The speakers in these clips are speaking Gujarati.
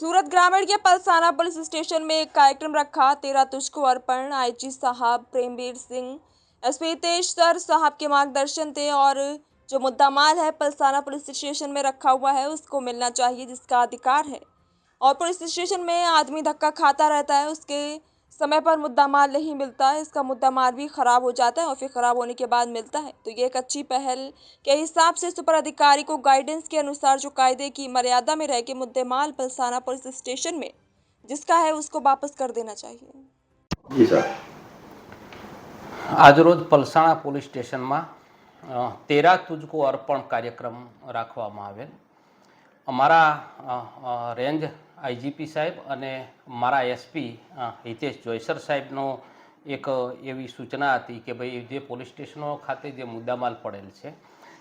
सूरत ग्रामीण के पलसाना पुलिस स्टेशन में एक कार्यक्रम रखा। तेरा तुझको अर्पण। आईजी साहब प्रेमवीर सिंह, एसपी तेजसर साहब के मार्गदर्शन थे और जो मुद्दा माल है पलसाना पुलिस स्टेशन में रखा हुआ है उसको मिलना चाहिए जिसका अधिकार है। और पुलिस स्टेशन में आदमी धक्का खाता रहता है, उसके समय पर मुद्दा माल नहीं मिलता है, इसका मुद्दा माल भी खराब हो जाता है और फिर खराब होने के बाद मिलता है। तो ये एक अच्छी पहल के हिसाब से सुपर अधिकारी को गाइडेंस के अनुसार जो कायदे की मर्यादा में रह के मुद्दे माल पलसाना पुलिस स्टेशन में जिसका है उसको वापस कर देना चाहिए। जी सर। આજરોજ પલસાણા પોલીસ સ્ટેશનમાં તેરા તુજકો અર્પણ કાર્યક્રમ રાખવામાં આવેલ। અમારા રેન્જ આઈજીપી સાહેબ અને મારા એસપી હિતેશ જોઈસર સાહેબનો એક એવી સૂચના હતી કે ભાઈ જે પોલીસ સ્ટેશનો ખાતે જે મુદ્દામાલ પડેલ છે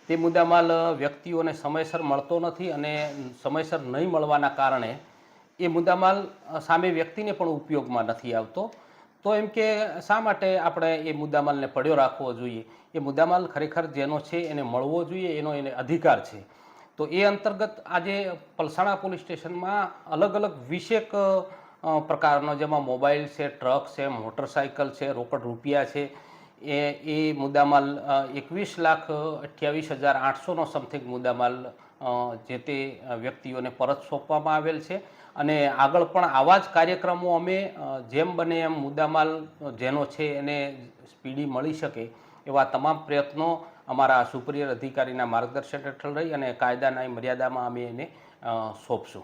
તે મુદ્દામાલ વ્યક્તિઓને સમયસર મળતો નથી અને સમયસર નહીં મળવાના કારણે એ મુદ્દામાલ સામે વ્યક્તિને પણ ઉપયોગમાં નથી આવતો। તો એમ કે શા માટે આપણે એ મુદ્દામાલને પડ્યો રાખવો જોઈએ? એ મુદ્દામાલ ખરેખર જેનો છે એને મળવો જોઈએ, એનો એને અધિકાર છે। તો એ અંતર્ગત આજે પલસાણા પોલીસ સ્ટેશનમાં અલગ અલગ 20 પ્રકારનો, જેમાં મોબાઈલ છે, ટ્રક છે, મોટરસાઇકલ છે, રોકડ રૂપિયા છે, એ મુદ્દામાલ 21,28,800નો સમથિંગ મુદ્દામાલ જે તે વ્યક્તિઓને પરત સોંપવામાં આવેલ છે। અને આગળ પણ આવા જ કાર્યક્રમો અમે જેમ બને એમ મુદ્દામાલ જેનો છે એને સ્પીડી મળી શકે એવા તમામ પ્રયત્નો અમારા સુપરિયર અધિકારીના માર્ગદર્શન હેઠળ રહી અને કાયદાના મર્યાદામાં અમે એને સોંપશું।